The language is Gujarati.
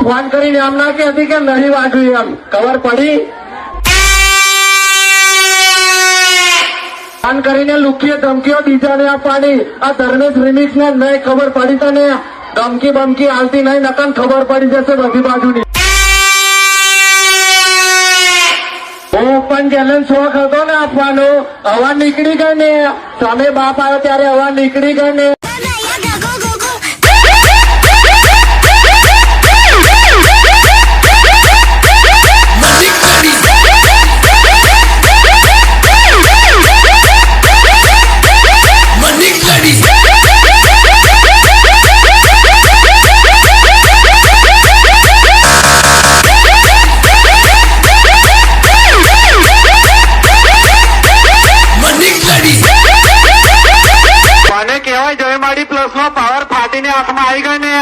ફોન કરીને એમ ના કહેતી કે નહીં વાગ્યું એમ ખબર પડી? ફોન કરીને લુકીએ ધમકીઓ બીજાને આપવાની. આ ધર્મેશ રિમિક્સ ને નહીં ખબર પડી તને? ધમકી બમકી હાલતી નહીં, નકન ખબર પડી જશે બધી બાજુની. ઓપન ચેલેન્જ શોખ હતો ને આપવાનો, હવા નીકળી ગઈ ને. સામે બાપ આવ્યો ત્યારે હવા નીકળી ગઈ ને. મને કહેવાય જય માડી પ્લસ નો પાવર ફાટીને આંખમાં આવી ગયો ને.